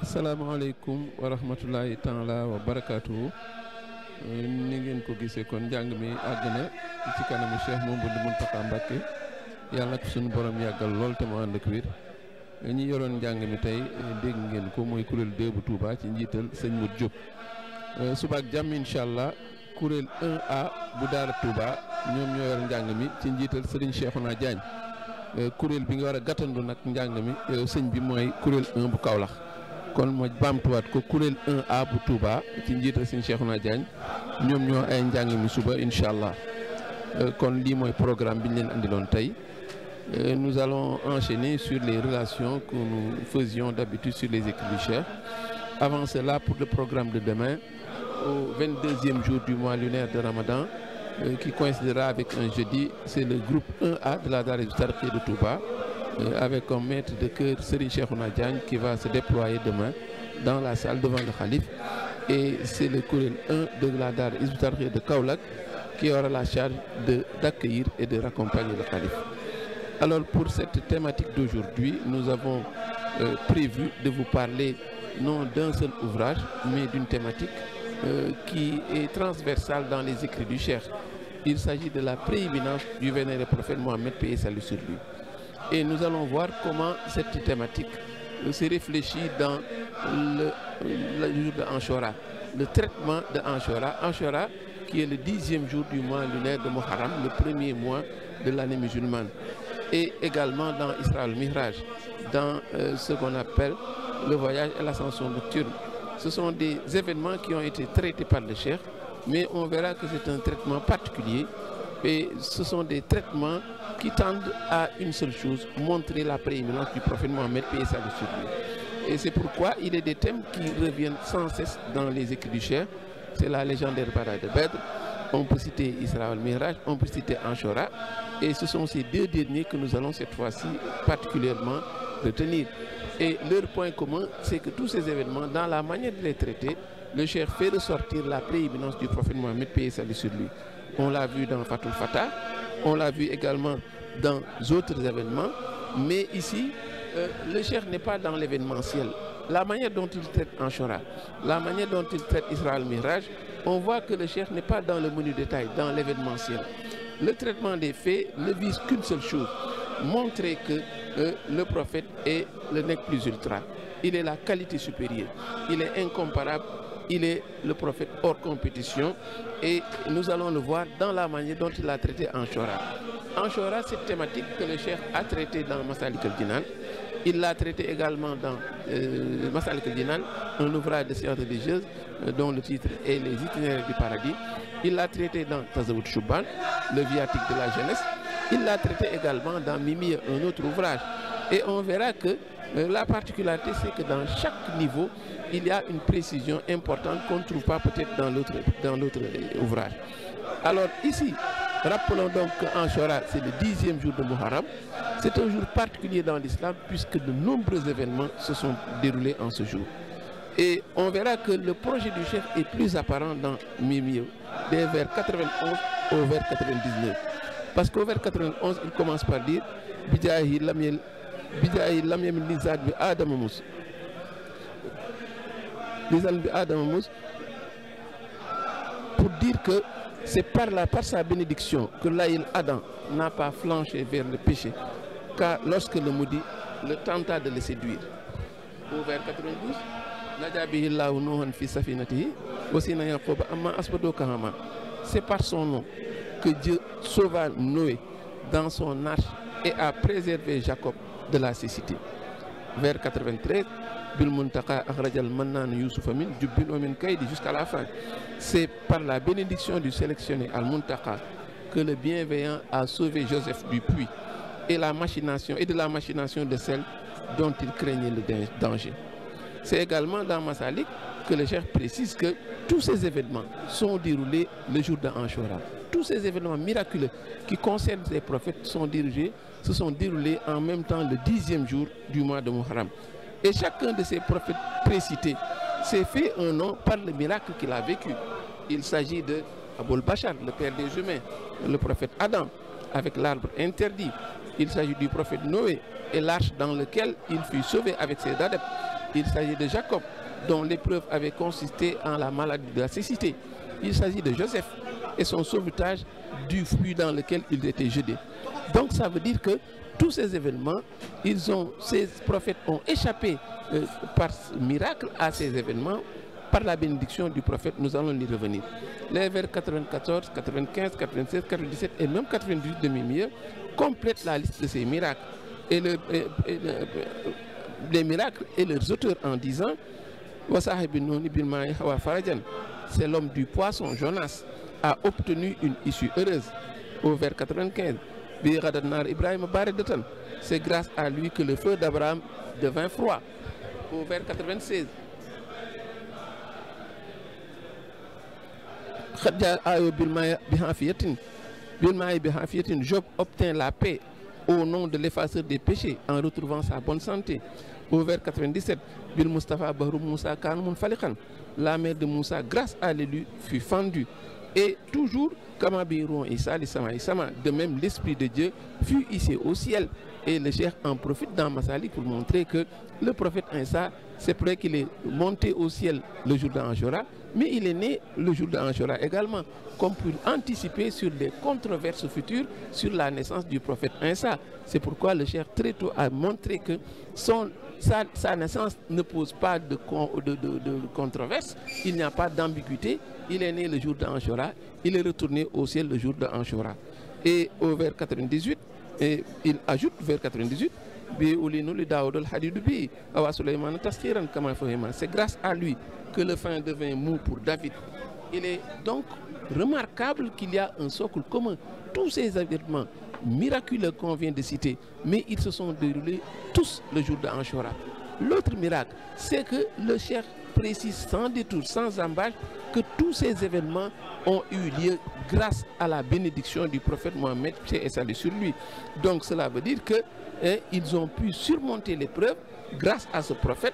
asalaamaaleykum wa rahmatulahi taala wa barakaatu. ni ngeen ko gisee kon njàng mi àgg na ci kanamu Cheikh Mouhamadou Mountakha Mbacké yàlla na ko suñu borom yàggal lool te mu ànd ak wér. ñi yoroon njàng mi tey dégg ngeen ko mooy kuréel 2 bu Touba ci njiital sëñ Modou Diop. suba ak jàmm incha allah kuréel 1A bu Daara Touba ñoom ñoo yor njàng mi ci njiital Serigne Cheikhouna Diagne. kuréel bi nga war a gàttandu nag njàng mi sëñ bi mooy kuréel 1 bu Kaolack. kon ma baamtuwaat ko kuréel 1A bu Touba ci njiital Serigne Cheikhouna Diagne ñoom ñoo ay njàng mi suba incha allah kon lii mooy programme bi ñu leen andiloon tey. Nous allons enchaîner sur les relations que nous faisions d'habitude sur les écrits du Cheikh. Avant cela, pour le programme de demain, au 22e jour du mois lunaire de Ramadan, qui coïncidera avec un jeudi, c'est le groupe 1A de la Daara Hizbut Tarqiyyah de Touba, avec comme maître de chœur Serigne Cheikhouna Diagne qui va se déployer demain dans la salle devant le Khalife. Et c'est le kuréel 1 de la Daara Hizbut Tarqiyyah de Kaolack qui aura la charge d'accueillir et de raccompagner le Khalife. Alors pour cette thématique d'aujourd'hui, nous avons prévu de vous parler non d'un seul ouvrage, mais d'une thématique qui est transversale dans les écrits du Cheikh. Il s'agit de la prééminence du vénéré prophète Mohammed, paix et salut sur lui. Et nous allons voir comment cette thématique se réfléchit dans le jour de Anshura, le traitement de Anshura. Anshura qui est le 10e jour du mois lunaire de Muharram, le premier mois de l'année musulmane. Et également dans Isra al-Mihraj, dans ce qu'on appelle le voyage et l'ascension nocturne. Ce sont des événements qui ont été traités par le Cheikh, mais on verra que c'est un traitement particulier et ce sont des traitements qui tendent à une seule chose, montrer la prééminence du prophète Mohammed, paix et salut sur lui. Et c'est pourquoi il est des thèmes qui reviennent sans cesse dans les écrits du Cheikh. C'est la légendaire bataille de Badr. On peut citer Isra al-Mihraj, on peut citer Anshura, et ce sont ces deux derniers que nous allons cette fois-ci particulièrement retenir. Et leur point commun, c'est que tous ces événements, dans la manière de les traiter, le Cheikh fait ressortir la prééminence du prophète Mohammed, paix et salut sur lui. On l'a vu dans Fatul Fatah, on l'a vu également dans d'autres événements, mais ici, le Cheikh n'est pas dans l'événementiel. La manière dont il traite Anshura, la manière dont il traite Isra al-Mihraj, on voit que le Cheikh n'est pas dans le menu détail, dans l'événementiel. Le traitement des faits ne vise qu'une seule chose, montrer que le prophète est le nec plus ultra. Il est la qualité supérieure, il est incomparable, il est le prophète hors compétition et nous allons le voir dans la manière dont il a traité Anshura. Anshura, cette thématique que le Cheikh a traitée dans Masalik al-Jinan. Il l'a traité également dans Masalik al-Jinan, un ouvrage de sciences religieuses dont le titre est Les itinéraires du paradis. Il l'a traité dans Tazawwud Shubban, le viatique de la jeunesse. Il l'a traité également dans Mimiyya, un autre ouvrage. Et on verra que la particularité, c'est que dans chaque niveau, il y a une précision importante qu'on ne trouve pas peut-être dans l'autre ouvrage. Alors ici, rappelons donc qu'Anshura, c'est le 10e jour de Muharram. C'est un jour particulier dans l'islam puisque de nombreux événements se sont déroulés en ce jour. Et on verra que le projet du Cheikh est plus apparent dans Mimiyya, des vers 91 au vers 99. Parce qu'au vers 91, il commence par dire Bijahi lam yamin lizad bi Adam Mous. Lizad bi Adam Mous, pour dire que c'est par sa bénédiction que l'Aïl Adam n'a pas flanché vers le péché, car lorsque le maudit le tenta de le séduire. Au vers 92, c'est par son nom que Dieu sauva Noé dans son arche et a préservé Jacob de la cécité. Vers 93, jusqu'à la fin. C'est par la bénédiction du sélectionné Al-Muntaka que le bienveillant a sauvé Joseph du puits et de la machination de celle dont il craignait le danger. C'est également dans Masalik que le Cheikh précise que tous ces événements sont déroulés le jour de Anshura. Tous ces événements miraculeux qui concernent les prophètes se sont déroulés en même temps le 10e jour du mois de Muharram. Et chacun de ces prophètes précités s'est fait un nom par le miracle qu'il a vécu. Il s'agit de Aboul Bachar, le père des humains, le prophète Adam, avec l'arbre interdit. Il s'agit du prophète Noé et l'arche dans laquelle il fut sauvé avec ses adeptes. Il s'agit de Jacob, dont l'épreuve avait consisté en la maladie de la cécité. Il s'agit de Joseph et son sauvetage du puits dans lequel il était jeté. Donc ça veut dire que tous ces événements, ces prophètes ont échappé par miracle à ces événements, par la bénédiction du prophète. Nous allons y revenir. Les vers 94, 95, 96, 97 et même 98 de Mimir complètent la liste de ces miracles. Et les miracles et leurs auteurs en disant c'est l'homme du poisson, Jonas, a obtenu une issue heureuse. Au vers 95, c'est grâce à lui que le feu d'Abraham devint froid. Au vers 96, Job obtint la paix au nom de l'effaceur des péchés en retrouvant sa bonne santé. Au vers 97, la mère de Moussa, grâce à l'élu, fut fendue. Et toujours, de même l'Esprit de Dieu fut hissé au ciel. Et le cheikh en profite dans Masalik pour montrer que le prophète Isa, c'est vrai qu'il est monté au ciel le jour d'Anjora, mais il est né le jour d'Anjora également, comme pour anticiper sur les controverses futures sur la naissance du prophète Isa. C'est pourquoi le cheikh très tôt a montré que sa naissance ne pose pas de controverse, il n'y a pas d'ambiguïté. Il est né le jour d'Anjora, il est retourné au ciel le jour d'Anjora. Et au vers 98, et il ajoute vers 98, c'est grâce à lui que le fin devint mou pour David. Il est donc remarquable qu'il y a un socle commun. Tous ces événements miraculeux qu'on vient de citer, mais ils se sont déroulés tous le jour d'Anjora. L'autre miracle, c'est que le cheikh précise sans détour, sans embâche, que tous ces événements ont eu lieu grâce à la bénédiction du prophète Mohammed, paix et salut sur lui. Donc cela veut dire que ils ont pu surmonter l'épreuve grâce à ce prophète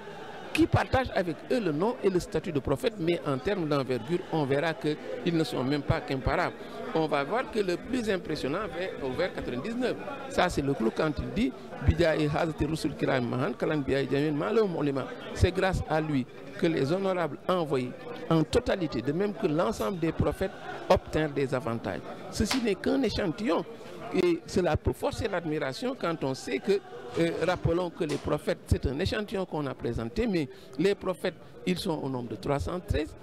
qui partage avec eux le nom et le statut de prophète, mais en termes d'envergure, on verra qu'ils ne sont même pas comparables. On va voir que le plus impressionnant au vers 99, ça c'est le clou quand il dit c'est grâce à lui que les honorables envoyés en totalité, de même que l'ensemble des prophètes, obtinrent des avantages. Ceci n'est qu'un échantillon. Et cela peut forcer l'admiration quand on sait que, rappelons que les prophètes, c'est un échantillon qu'on a présenté, mais les prophètes, ils sont au nombre de 313,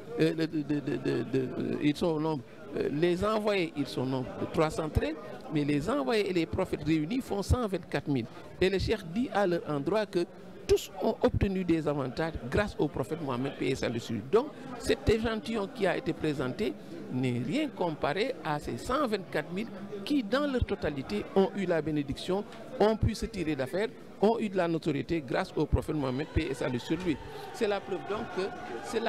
ils sont au nombre, les envoyés, ils sont au nombre de 313, mais les envoyés et les prophètes réunis font 124 000. Et le cheikh dit à leur endroit que tous ont obtenu des avantages grâce au prophète Mohammed, paix et salut sur lui. Donc, cet échantillon qui a été présenté n'est rien comparé à ces 124 000 qui, dans leur totalité, ont eu la bénédiction, ont pu se tirer d'affaire, ont eu de la notoriété grâce au prophète Mohammed, paix et salut sur lui. C'est la preuve donc que c'est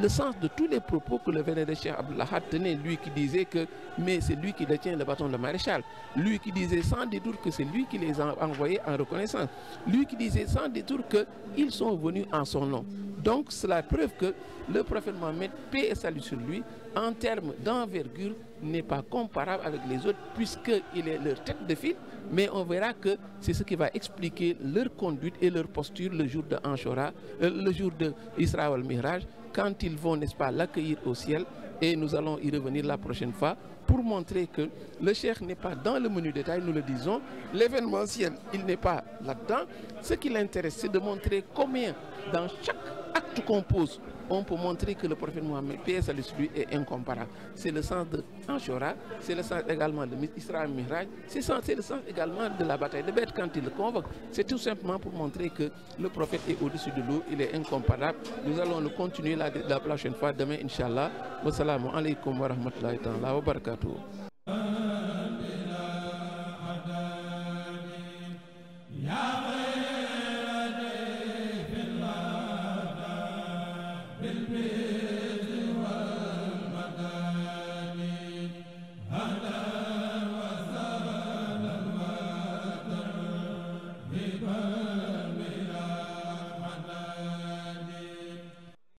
le sens de tous les propos que le vénéré Cheikh Abdullah tenait, lui qui disait que mais c'est lui qui détient le bâton de maréchal, lui qui disait sans détour que c'est lui qui les a envoyés en reconnaissance, lui qui disait sans détour qu'ils sont venus en son nom. Donc c'est la preuve que le prophète Mohammed, paix et salut sur lui, en termes d'envergure, n'est pas comparable avec les autres puisqu'il est leur tête de file, mais on verra que c'est ce qui va expliquer leur conduite et leur posture le jour de Anshura, le jour de Isra al-Mihraj, quand ils vont, n'est-ce pas, l'accueillir au ciel. Et nous allons y revenir la prochaine fois pour montrer que le cheikh n'est pas dans le menu détail, nous le disons, l'événementiel, il n'est pas là-dedans. Ce qui l'intéresse, c'est de montrer combien dans chaque acte qu'on pose, on peut montrer que le prophète Mohammed, paix et salut sur lui, est incomparable. C'est le sens de Anshura, c'est le sens également de Isra al-Mihraj, c'est le sens également de la bataille de Beth quand il le convoque. C'est tout simplement pour montrer que le prophète est au-dessus de l'eau, il est incomparable. Nous allons le continuer la prochaine fois, demain, Inch'Allah. Wassalamu alaikum wa rahmatullahi wa barakatuh.